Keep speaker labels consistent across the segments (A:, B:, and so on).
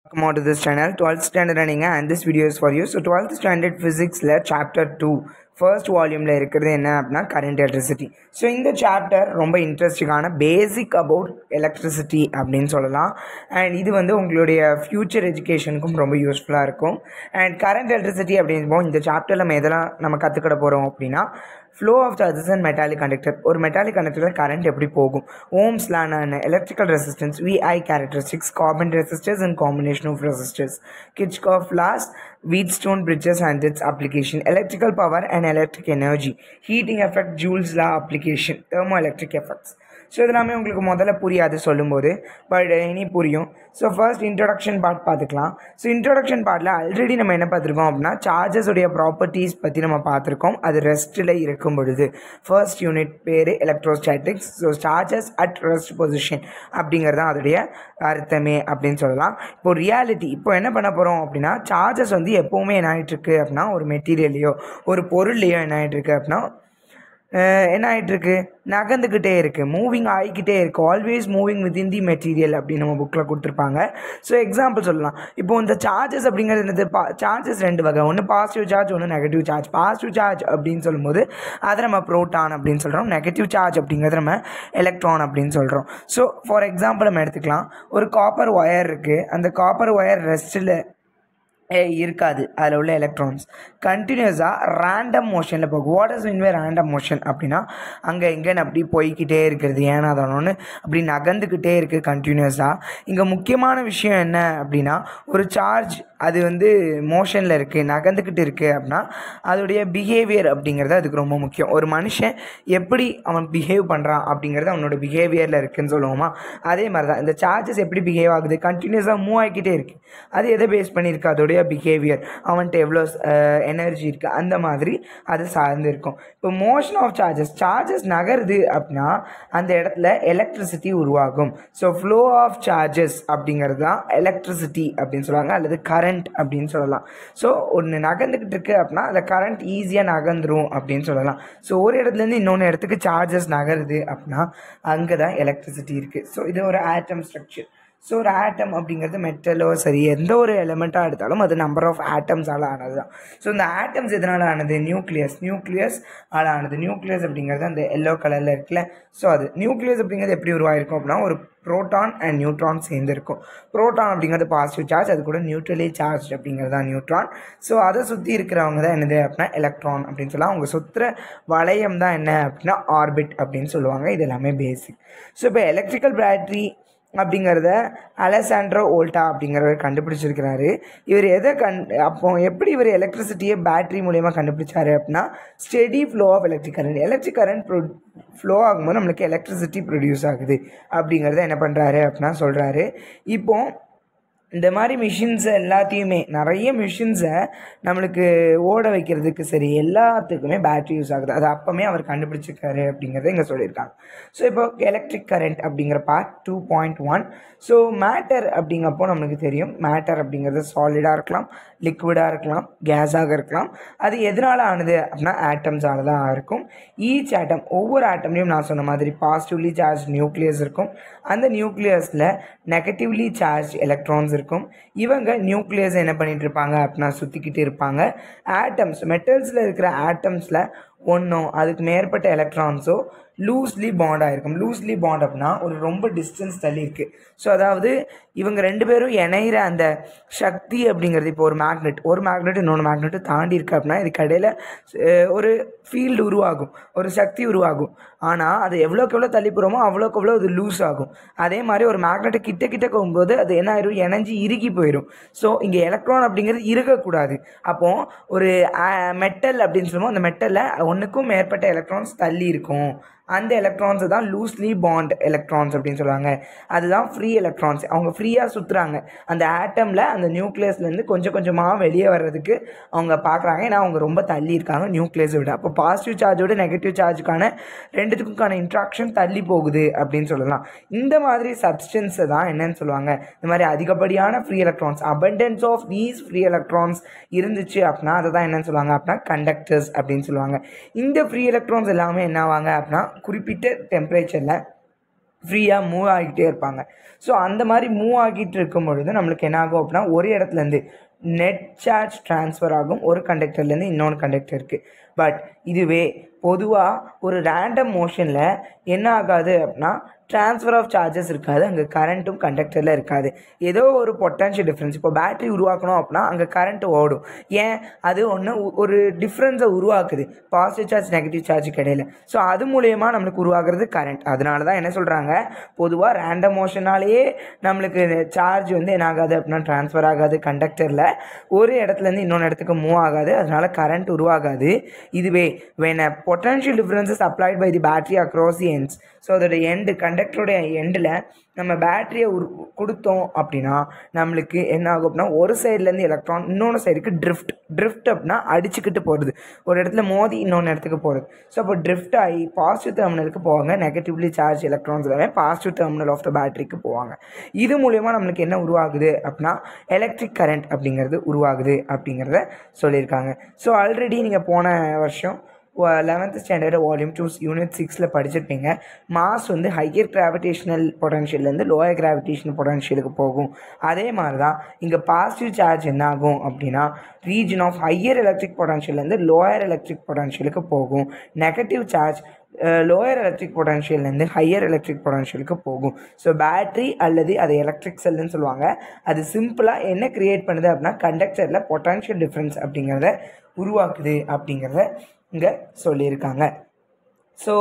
A: Welcome on to this channel. 12th standard running and this video is for you. So 12th standard physics chapter 2 first volume la இருக்கிறது என்ன அப்படினா current electricity. So இந்த chapter ரொம்ப இன்ட்ரெஸ்டிங்கான basic about electricity அப்படினு சொல்லலாம். And இது வந்து உங்களுடைய future educationக்கும் ரொம்ப யூஸ்ஃபுல்லா இருக்கும். And current electricity அப்படினு இந்த chapterல நம்ம கத்துக்கிட போறோம் அப்படினா flow of charges and metallic conductor. ஒரு metallic conductor current எப்படி போகும், Ohm's law and electrical resistance, VI characteristics, common resistors and combination of resistors, Kirchhoff laws, Wheatstone bridges and its application, electrical power and electric energy, heating effect, Joule's law application, thermoelectric effects. So இதெல்லாமே உங்களுக்கு முதல்ல புரியாது சொல்லும்போது, but இனி புரியும். So first introduction part பார்த்துக்கலாம். So introduction பார்ட்டில் already நம்ம என்ன பார்த்துருக்கோம் அப்படின்னா சார்ஜஸுடைய ப்ராப்பர்ட்டிஸ் பற்றி நம்ம பார்த்துருக்கோம். அது ரெஸ்ட்டில் இருக்கும் பொழுது ஃபர்ஸ்ட் யூனிட் பேர் electrostatics. So charges at rest position அப்படிங்கிறது தான் அதோடைய அர்த்தமே அப்படின்னு சொல்லலாம். இப்போ ரியாலிட்டி இப்போ என்ன பண்ண போகிறோம் அப்படின்னா சார்ஜஸ் வந்து எப்போவுமே என்ன ஆகிட்டுருக்கு அப்படின்னா ஒரு மெட்டீரியல்லையோ ஒரு பொருள்லையோ என்ன ஆகிட்டுருக்கு அப்படின்னா என்ன ஆகிட்டுருக்கு, நகர்ந்துக்கிட்டே இருக்குது, மூவிங் ஆகிக்கிட்டே இருக்குது, always moving within the material அப்படின்னு நம்ம புக்கில் கொடுத்துருப்பாங்க. ஸோ எக்ஸாம்பிள் சொல்லலாம். இப்போது இந்த சார்ஜஸ் அப்படிங்கிறது என்னது, சார்ஜஸ் ரெண்டு வகை, ஒன்று பாசிட்டிவ் சார்ஜ் ஒன்று நெகட்டிவ் சார்ஜ். பாசிட்டிவ் சார்ஜ் அப்படின்னு சொல்லும்போது அதை நம்ம ப்ரோட்டான் அப்படின்னு சொல்கிறோம். நெகட்டிவ் சார்ஜ் அப்படிங்கிறது நம்ம எலக்ட்ரான் அப்படின்னு சொல்கிறோம். ஸோ ஃபார் எக்ஸாம்பிள் நம்ம எடுத்துக்கலாம், ஒரு காப்பர் ஒயர் இருக்குது, அந்த காப்பர் ஒயர் ரெஸ்ட்டில் இருக்காது, அதில் உள்ள எலக்ட்ரான்ஸ் கண்டினியூஸாக ரேண்டம் மோஷனில் போகும். What is mean by random motion அப்படின்னா அங்கே இங்கேன்னு அப்படி போய்கிட்டே இருக்கிறது, ஏன்னா அதனொன்று அப்படி நகர்ந்துக்கிட்டே இருக்குது கண்டினியூஸாக. இங்கே முக்கியமான விஷயம் என்ன அப்படின்னா ஒரு சார்ஜ் அது வந்து மோஷனில் இருக்குது, நகர்ந்துக்கிட்டு இருக்குது அப்படின்னா அதோடைய பிஹேவியர் அப்படிங்கிறது அதுக்கு ரொம்ப முக்கியம். ஒரு மனுஷன் எப்படி அவன் பிஹேவ் பண்ணுறான் அப்படிங்கிறது அவனோட பிஹேவியரில் இருக்குதுன்னு சொல்லுவோமா, அதே மாதிரி தான் இந்த சார்ஜஸ் எப்படி பிஹேவ் ஆகுது, கண்டினியூஸாக மூவ் ஆகிக்கிட்டே இருக்குது. அது எதை பேஸ் பண்ணியிருக்கு, அதோடைய பிஹேவியர், அவன்கிட்ட எவ்வளோ எனர்ஜி இருக்குது அந்த மாதிரி அது சார்ந்து இருக்கும். இப்போ மோஷன் ஆஃப் சார்ஜஸ் நகருது அப்படின்னா அந்த இடத்துல எலக்ட்ரிசிட்டி உருவாகும். ஸோ ஃப்ளோ ஆஃப் சார்ஜஸ் அப்படிங்கிறது தான் எலக்ட்ரிசிட்டி அப்படின்னு சொல்லுவாங்க, அல்லது கரண்ட் அப்படின்னு சொல்லலாம். ஸோ ஒன்று நகர்ந்துக்கிட்டு இருக்கு அப்படின்னா அந்த கரண்ட் ஈஸியாக நகர்ந்துரும் அப்படின்னு சொல்லலாம். ஸோ ஒரு இடத்துலேருந்து இன்னொன்று இடத்துக்கு சார்ஜஸ் நகருது அப்படின்னா அங்கே தான் எலக்ட்ரிசிட்டி இருக்குது. ஸோ இது ஒரு ஆட்டம் ஸ்ட்ரக்சர். ஸோ ஒரு ஆட்டம் அப்படிங்கிறது மெட்டலோ சரி எந்த ஒரு எலிமெண்ட்டாக எடுத்தாலும் அது நம்பர் ஆஃப் ஆட்டம்ஸால் ஆனது தான். ஸோ இந்த ஆட்டம்ஸ் எதனால் ஆனது, நியூக்ளியஸ் ஆனது. நியூக்ளியஸ் அப்படிங்கிறது அந்த எல்லோ கலரில் இருக்குல்ல, ஸோ அது நியூக்ளியஸ் அப்படிங்கிறது எப்படி உருவாயிருக்கும் அப்படின்னா ஒரு ப்ரோட்டான் அண்ட் நியூட்ரான் சேர்ந்துருக்கும். ப்ரோட்டான் அப்படிங்கிறது பாசிட்டிவ் சார்ஜ், அது கூட நியூட்ரலி சார்ஜ் அப்படிங்கிறது தான் நியூட்ரான். ஸோ அதை சுற்றி இருக்கிறவங்க தான் என்னது அப்படின்னா எலக்ட்ரான் அப்படின்னு சொல்லலாம். அவங்க சுற்றுற வளையம் தான் என்ன அப்படின்னா ஆர்பிட் அப்படின்னு சொல்லுவாங்க. இது எல்லாமே பேசிக். ஸோ இப்போ எலக்ட்ரிக்கல் பேட்டரி அப்படிங்கிறத அலெசாண்ட்ரோ வோல்டா அப்படிங்கிறவர் கண்டுபிடிச்சிருக்கிறாரு. இவர் அப்போ எப்படி இவர் எலக்ட்ரிசிட்டியை பேட்டரி மூலயமா கண்டுபிடிச்சாரு அப்படின்னா steady flow of electric current flow ஆகும்போது நம்மளுக்கு எலக்ட்ரிசிட்டி ப்ரொடியூஸ் ஆகுது அப்படிங்கிறத என்ன பண்ணுறாரு அப்படின்னா சொல்கிறாரு. இப்போது இந்த மாதிரி மிஷின்ஸை எல்லாத்தையுமே நிறைய மிஷின்ஸை நம்மளுக்கு ஓட வைக்கிறதுக்கு சரி எல்லாத்துக்குமே பேட்ரி யூஸ் ஆகுது. அது அப்போமே அவர் கண்டுபிடிச்சிருக்காரு அப்படிங்கிறத இங்கே சொல்லியிருக்காங்க. ஸோ இப்போ எலக்ட்ரிக் கரண்ட் அப்படிங்கிற பார்ட் 2.1. ஸோ மேட்டர் அப்படிங்கப்போ நம்மளுக்கு தெரியும், மேட்டர் அப்படிங்கிறது சாலிடாக இருக்கலாம், லிக்விடாக இருக்கலாம், கேஸாக இருக்கலாம். அது எதனால் ஆனது அப்படின்னா ஆட்டம்ஸால் தான் இருக்கும். ஈச் ஆட்டம், ஒவ்வொரு ஆட்டம்லையும் நான் சொன்ன மாதிரி பாசிட்டிவ்லி சார்ஜ் நியூக்ளியஸ் இருக்கும், அந்த நியூக்ளியஸில் நெகட்டிவ்லி சார்ஜ் எலக்ட்ரான்ஸ் இருக்கும். இவங்க நியூக்ளியஸ் என்ன பண்ணிகிட்டு இருப்பாங்க அப்படின்னா சுற்றிக்கிட்டு இருப்பாங்க. ஆட்டம்ஸ், மெட்டல்ஸில் இருக்கிற ஆட்டம்ஸில் ஒன்றோ அதுக்கு மேற்பட்ட எலக்ட்ரான்ஸோ லூஸ்லி பாண்டாக இருக்கும். லூஸ்லி பாண்ட் அப்படின்னா ஒரு ரொம்ப டிஸ்டன்ஸ் தள்ளி இருக்குது. ஸோ அதாவது இவங்க ரெண்டு பேரும் இணைகிற அந்த சக்தி அப்படிங்கிறது, இப்போ ஒரு மேக்னெட் இன்னொன்று மேக்னெட்டு தாண்டி இருக்குது அப்படின்னா இதுக்கு இடையில் ஒரு ஃபீல்டு உருவாகும், ஒரு சக்தி உருவாகும். ஆனால் அது எவ்வளோக்கு எவ்வளோ தள்ளி போகிறோமோ அவ்வளோக்கு எவ்வளோ அது லூஸ் ஆகும். அதே மாதிரி ஒரு மேக்னெட்டை கிட்ட போகும்போது அது என்ன ஆயிரும், இணைஞ்சி இறுகி போயிடும். ஸோ இங்கே எலக்ட்ரான் அப்படிங்கிறது இறுகக்கூடாது. அப்போது ஒரு மெட்டல் அப்படின்னு சொல்லுவோம், அந்த மெட்டலில் ஒன்றுக்கும் மேற்பட்ட எலக்ட்ரான்ஸ் தள்ளி இருக்கும். அந்த எலக்ட்ரான்ஸை தான் லூஸ்லி பாண்ட் எலக்ட்ரான்ஸ் அப்படின்னு சொல்லுவாங்க. அதுதான் ஃப்ரீ எலக்ட்ரான்ஸ். அவங்க ஃப்ரீயாக சுற்றுறாங்க அந்த ஆட்டமில், அந்த நியூக்ளியஸ்லேருந்து கொஞ்சம் கொஞ்சமாக வெளியே வர்றதுக்கு அவங்க பார்க்குறாங்க. ஏன்னா அவங்க ரொம்ப தள்ளி இருக்காங்க நியூக்ளியஸை விட. அப்போ பாசிட்டிவ் சார்ஜோட நெகட்டிவ் சார்ஜுக்கான ரெண்டுத்துக்குமான இன்ட்ராக்ஷன் தள்ளி போகுது அப்படின்னு சொல்லலாம். இந்த மாதிரி சப்ஸ்டன்ஸை தான் என்னன்னு சொல்லுவாங்க, இந்த மாதிரி அதிகப்படியான free electrons, abundance of these free electrons இருந்துச்சு அப்படின்னா அதை தான் என்னன்னு சொல்லுவாங்க அப்படின்னா கண்டக்டர்ஸ் அப்படின்னு சொல்லுவாங்க. இந்த ஃப்ரீ எலக்ட்ரான்ஸ் எல்லாமே என்ன ஆவாங்க அப்படின்னா குறிப்பிட்ட டெம்பரேச்சரில் ஃப்ரீயாக மூவ் ஆகிட்டே இருப்பாங்க. ஸோ அந்த மாதிரி மூவ் ஆகிட்டு இருக்கும் பொழுது நம்மளுக்கு என்ன ஆகும் அப்படின்னா ஒரு இடத்துலேருந்து நெட் சார்ஜ் ட்ரான்ஸ்ஃபர் ஆகும் ஒரு கண்டக்டர்லேருந்து இன்னொன்று கண்டக்டருக்கு. பட் இதுவே பொதுவாக ஒரு ரேண்டம் மோஷனில் என்ன ஆகாது அப்படின்னா ட்ரான்ஸ்ஃபர் ஆஃப் சார்ஜஸ் இருக்காது, அங்கே கரண்ட்டும் கண்டக்டரில் இருக்காது. ஏதோ ஒரு பொட்டன்ஷியல் டிஃப்ரென்ஸ், இப்போ பேட்ரி உருவாக்கணும் அப்படின்னா அங்கே கரண்ட் ஓடும். ஏன்? அது ஒன்று ஒரு டிஃப்ரென்ஸை உருவாக்குது பாசிட்டிவ் சார்ஜ் நெகட்டிவ் சார்ஜுக்கு இடையில. ஸோ அது மூலயமா நம்மளுக்கு உருவாக்குறது கரண்ட். அதனால தான் என்ன சொல்கிறாங்க, பொதுவாக ரேண்டம் மோஷனாலேயே நம்மளுக்கு சார்ஜ் வந்து என்ன ஆகாது அப்படின்னா ட்ரான்ஸ்ஃபர் ஆகாது கண்டக்டரில், ஒரு இடத்துலேருந்து இன்னொன்று இடத்துக்கு மூவ் ஆகாது, அதனால கரண்ட் உருவாகாது. இதுவே when a potential difference is applied by the battery across the ends, so அதோட எண்டு கண்டக்டருடைய எண்டில் நம்ம பேட்டரியை கொடுத்தோம் அப்படின்னா நம்மளுக்கு என்ன ஆகும் அப்படின்னா ஒரு சைட்லேருந்து எலக்ட்ரான் இன்னொன்று சைடுக்கு ட்ரிஃப்ட் அப்படின்னா அடிச்சுக்கிட்டு போகிறது, ஒரு இடத்துல மோதி இன்னொன்று இடத்துக்கு போகிறது. ஸோ அப்போ ட்ரிஃப்ட் ஆகி பாசிட்டிவ் டெர்மினலுக்கு போவாங்க, நெகட்டிவ்லி சார்ஜ் எலக்ட்ரான்ஸ் எல்லாமே பாசிட்டிவ் டெர்மினல் ஆஃப் த பேட்டரிக்கு போவாங்க. இது மூலயமா நம்மளுக்கு என்ன உருவாகுது அப்படின்னா எலக்ட்ரிக் கரண்ட் அப்படிங்கிறது உருவாகுது அப்படிங்கிறத சொல்லியிருக்காங்க. ஸோ ஆல்ரெடி நீங்கள் போன வருஷம் 11th ஸ்டாண்டர்டு வால்யூம் 2 யூனிட் 6ல் படிச்சிருப்பீங்க. மாஸ் வந்து ஹையர் கிராவிடேஷனல் பொட்டன்ஷியல்லேருந்து லோயர் கிராவிடேஷனல் பொட்டன்ஷியலுக்கு போகும். அதே மாதிரி தான் இங்கே பாசிட்டிவ் சார்ஜ் என்ன ஆகும் அப்படின்னா ரீஜன் ஆஃப் ஹையர் எலக்ட்ரிக் பொட்டன்ஷியல்லேருந்து லோயர் எலக்ட்ரிக் பொட்டன்ஷியலுக்கு போகும். நெகட்டிவ் சார்ஜ் லோயர் எலக்ட்ரிக் பொட்டன்ஷியல்லேருந்து ஹையர் எலக்ட்ரிக் பொட்டன்ஷியலுக்கு போகும். ஸோ பேட்ரி அல்லது அது எலக்ட்ரிக் செல்லுன்னு சொல்லுவாங்க. அது சிம்பிளாக என்ன க்ரியேட் பண்ணுது அப்படின்னா கண்டக்டரில் பொட்டன்ஷியல் டிஃப்ரென்ஸ் அப்படிங்கிறத உருவாக்குது அப்படிங்கிறத இங்கே சொல்லியிருக்காங்க. ஸோ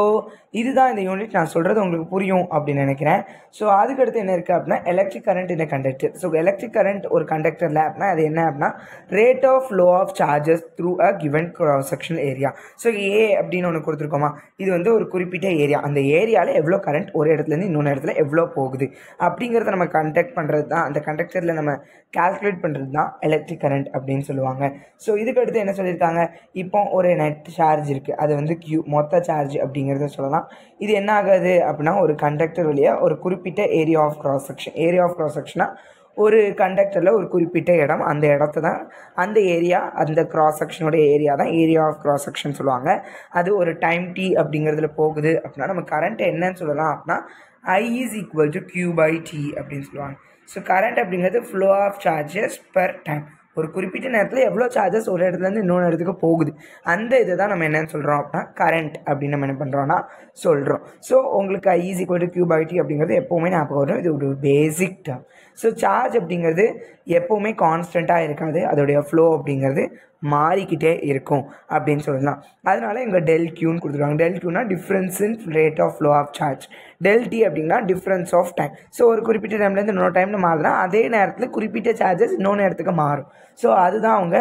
A: இதுதான் இந்த யூனிட். நான் சொல்கிறது உங்களுக்கு புரியும் அப்படின்னு நினைக்கிறேன். ஸோ அதுக்கடுத்து என்ன இருக்குது அப்படின்னா electric current in conductor. So electric current ஒரு கண்டக்டரில் அப்படின்னா அது என்ன அப்படின்னா rate of flow of charges through a given cross sectional area. So A அப்படின்னு ஒன்று கொடுத்துருக்கோமா, இது வந்து ஒரு குறிப்பிட்ட ஏரியா, அந்த ஏரியாவில் எவ்வளோ கரண்ட் ஒரு இடத்துலேருந்து இன்னொன்று இடத்துல எவ்வளோ போகுது அப்படிங்கிறத நம்ம கண்டக்ட் பண்ணுறது தான், அந்த கண்டக்டரில் நம்ம கால்குலேட் பண்ணுறது தான் எலக்ட்ரிக் கரண்ட் அப்படின்னு சொல்லுவாங்க. ஸோ இதுக்கடுத்து என்ன சொல்லியிருக்காங்க, இப்போ ஒரு நெட் சார்ஜ் இருக்குது, அது வந்து Q மொத்த சார்ஜ் அப்படிங்கிறத சொல்லலாம். இது என்ன ஆகாது அப்படின்னா ஒரு கண்டக்டர் வழியாக ஒரு குறிப்பிட்ட ஏரியா ஆஃப் கிராஸ் செக்ஷனாக ஒரு கண்டக்டரில் ஒரு குறிப்பிட்ட இடம், அந்த இடத்த தான் அந்த ஏரியா, அந்த கிராஸ் செக்ஷனோட ஏரியா தான் ஏரியா ஆஃப் கிராஸ் செக்ஷன் சொல்லுவாங்க. அது ஒரு டைம் t அப்படிங்கிறதுல போகுது அப்படின்னா நம்ம கரண்ட் என்னன்னு சொல்லலாம் அப்படின்னா I is equal to Q by T அப்படின்னு சொல்லுவாங்க. ஸோ கரண்ட் அப்படிங்கிறது flow of charges per time, ஒரு குறிப்பிட்ட நேரத்தில் எவ்வளோ சார்ஜஸ் ஒரு இடத்துலேருந்து இன்னொன்று இடத்துக்கு போகுது, அந்த இதை தான் நம்ம என்னென்னு சொல்கிறோம் அப்படின்னா கரண்ட் அப்படின்னு நம்ம என்ன பண்ணுறோன்னா சொல்கிறோம். ஸோ உங்களுக்கு I is equal to Q by T அப்படிங்கிறது எப்போவுமே ஞாபகம் வரும், இது ஒரு பேசிக் டேர்ம். ஸோ சார்ஜ் அப்படிங்கிறது எப்போவுமே கான்ஸ்டண்ட்டாக இருக்காது, அதோடைய ஃப்ளோ அப்படிங்கிறது மாறிக்கிட்டே இருக்கும் அப்படின்னு சொல்லலாம். அதனால இங்கே ∆Qன்னு கொடுத்துருக்காங்க. ∆Qனா difference in rate of flow of charge, ∆T அப்படின்னா டிஃப்ரென்ஸ் ஆஃப் டைம். ஸோ ஒரு குறிப்பிட்ட டைம்லேருந்து இன்னொரு டைமில் மாறுதுன்னா அதே நேரத்தில் குறிப்பிட்ட சார்ஜஸ் இன்னொன்று இடத்துக்கு மாறும். ஸோ அதுதான் அவங்க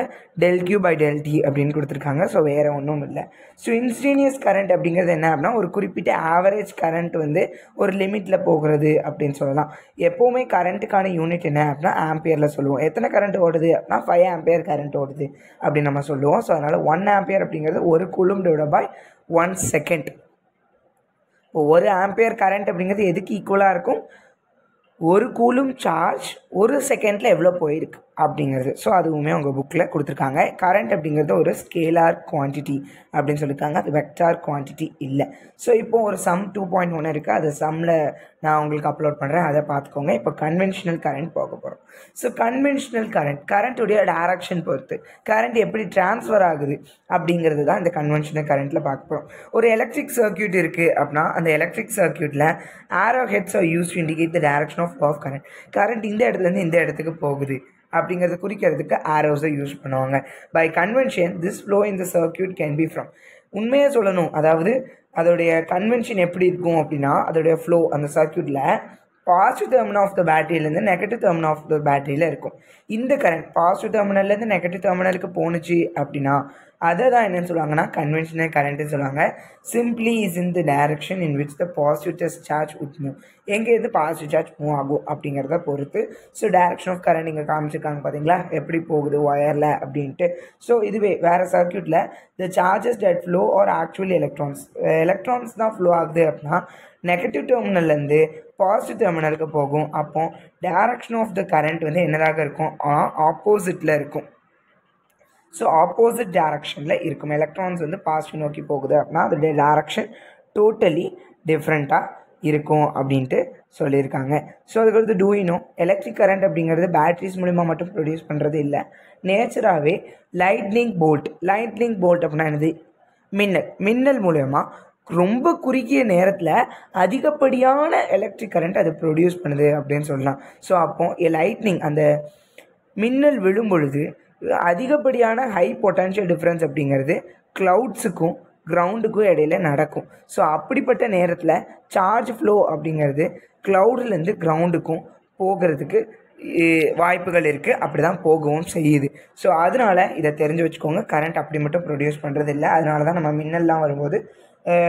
A: ∆Q by ∆T அப்படின்னு கொடுத்துருக்காங்க. ஸோ வேறு ஒன்றும் இல்லை. ஸோ இன்ஸ்டன்டேனியஸ் கரண்ட் அப்படிங்கிறது என்ன அப்படின்னா ஒரு குறிப்பிட்ட ஆவரேஜ் கரண்ட் வந்து ஒரு லிமிட்டில் போகிறது அப்படின்னு சொல்லலாம். எப்போவுமே கரண்ட்டுக்கான யூனிட் என்ன அப்படின்னா ஆம்பியரில் சொல்லுவோம். எத்தனை கரண்ட் ஓடுது அப்படின்னா 5 ஆம்பியர் கரண்ட் ஓடுது அப்படின்னு நம்ம சொல்லுவோம். ஸோ அதனால் 1 ஆம்பியர் அப்படிங்கிறது 1 கூலும் டிவைடட் பை 1 செகண்ட். இப்போ 1 ஆம்பியர் கரண்ட் அப்படிங்கிறது எதுக்கு ஈக்குவலாக இருக்கும், 1 கூலும் சார்ஜ் 1 செகண்டில் எவ்வளோ போயிருக்கு அப்படிங்கிறது. ஸோ அதுவுமே உங்கள் புக்கில் கொடுத்துருக்காங்க. கரண்ட் அப்படிங்கிறது ஒரு ஸ்கேலார் குவான்டிட்டி அப்படின்னு சொல்லியிருக்காங்க, அது வெக்டார் குவான்டிட்டி இல்லை. ஸோ இப்போ ஒரு சம் 2.1 இருக்குது, அது சம்மில் நான் உங்களுக்கு அப்லோட் பண்ணுறேன், அதை பார்த்துக்கோங்க. இப்போ கன்வென்ஷனல் கரண்ட் போக போகிறோம். ஸோ கன்வென்ஷனல் கரண்ட்டுடைய டைரக்ஷன் பொறுத்து கரண்ட் எப்படி ட்ரான்ஸ்ஃபர் ஆகுது அப்படிங்கிறது தான் இந்த கன்வென்ஷனல் கரண்ட்டில் பார்க்க போகிறோம். ஒரு எலக்ட்ரிக் சர்க்யூட் இருக்குது அப்படின்னா அந்த எலக்ட்ரிக் சர்க்யூட்டில் arrow heads are use to indicate the direction of flow of current. Current இந்த இடத்துலேருந்து இந்த இடத்துக்கு போகுது அப்படிங்கிறத குறிக்கிறதுக்கு ஆரோஸை யூஸ் பண்ணுவாங்க. By convention this flow in the circuit can be from, உண்மையாக சொல்லணும் அதாவது அதோடைய கன்வென்ஷன் எப்படி இருக்கும் அப்படின்னா அதோடைய ஃப்ளோ அந்த சர்க்யூட்டில் பாசிட்டிவ் டெர்மினல் ஆஃப் த பேட்டரியிலேருந்து நெகட்டிவ் டெர்மினல் ஆஃப் த பேட்டரியில் இருக்கும். இந்த கரண்ட் பாசிட்டிவ் டெர்மினல்லேருந்து நெகட்டிவ் டெர்மினலுக்கு போணுச்சு அப்படின்னா அதை தான் என்னென்னு சொல்லுவாங்கன்னா கன்வென்ஷனல் கரண்ட்டுன்னு சொல்லுவாங்க. Simply is in the direction in which the positive charge would move, எங்கேருந்து பாசிட்டிவ் சார்ஜ் மூவ் ஆகும் அப்படிங்கிறத பொறுத்து. ஸோ டைரக்ஷன் ஆஃப் கரண்ட் இங்கே காமிச்சிருக்காங்க பார்த்தீங்களா, எப்படி போகுது ஒயரில் அப்படின்ட்டு. ஸோ இதுவே வேறு சர்க்யூட்டில் the charges that flow are actually electrons தான் ஃப்ளோ ஆகுது அப்படின்னா நெகட்டிவ் டெர்மினல்லேருந்து பாசிட்டிவ் டெர்மினலுக்கு போகும். அப்போ டைரக்ஷன் ஆஃப் த கரண்ட் வந்து என்னதாக இருக்கும், ஆப்போசிட்டில் இருக்கும். ஸோ ஆப்போசிட் டைரக்ஷனில் இருக்கும். எலக்ட்ரான்ஸ் வந்து பாசிட்டிவ் நோக்கி போகுது அப்படின்னா அதோடைய டைரக்ஷன் டோட்டலி டிஃப்ரெண்ட்டாக இருக்கும் அப்படின்ட்டு சொல்லியிருக்காங்க. ஸோ அதுக்கடுத்து டூயினோ எலக்ட்ரிக் கரண்ட் அப்படிங்கிறது பேட்ரிஸ் மூலிமா மட்டும் ப்ரொடியூஸ் பண்ணுறது இல்லை, நேச்சராகவே லைட்னிங் போல்ட் அப்படின்னா என்னது, மின்னல் மூலயமா ரொம்ப குறுகிய நேரத்தில் அதிகப்படியான எலக்ட்ரிக் கரண்ட் அது ப்ரொடியூஸ் பண்ணுது அப்படின்னு சொல்லலாம். ஸோ அப்போது லைட்னிங் அந்த மின்னல் விழும் பொழுது அதிகப்படியான ஹை பொட்டன்ஷியல் டிஃப்ரென்ஸ் அப்படிங்கிறது க்ளவுட்ஸுக்கும் கிரவுண்டுக்கும் இடையில நடக்கும். ஸோ அப்படிப்பட்ட நேரத்தில் சார்ஜ் ஃப்ளோ அப்படிங்கிறது க்ளவுட்லேருந்து கிரவுண்டுக்கும் போகிறதுக்கு வாய்ப்புகள் இருக்குது, அப்படி தான் போகவும் செய்யுது. ஸோ அதனால் இதை தெரிஞ்சு வச்சுக்கோங்க, கரண்ட் அப்படி மட்டும் ப்ரொடியூஸ் பண்ணுறது இல்லை. அதனால தான் நம்ம மின்னல்லாம் வரும்போது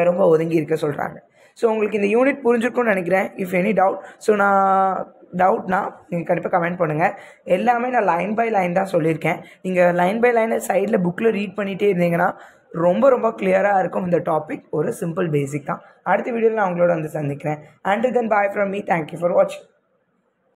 A: ரொம்ப ஒதுங்கி இருக்க சொல்கிறாங்க. ஸோ உங்களுக்கு இந்த யூனிட் புரிஞ்சிருக்கும்னு நினைக்கிறேன். இஃப் எனி டவுட்னா நீங்கள் கண்டிப்பாக கமெண்ட் பண்ணுங்கள். எல்லாமே நான் லைன் பை லைன் தான் சொல்லியிருக்கேன். நீங்கள் லைன் பை லைனை சைடில் புக்கில் ரீட் பண்ணிகிட்டே இருந்தீங்கன்னா ரொம்ப கிளியராக இருக்கும். இந்த டாபிக் ஒரு சிம்பிள் பேசிக் தான். அடுத்த வீடியோவில் நான் உங்களோட வந்து சந்திக்கிறேன். Until then, bye from me. Thank you for watching.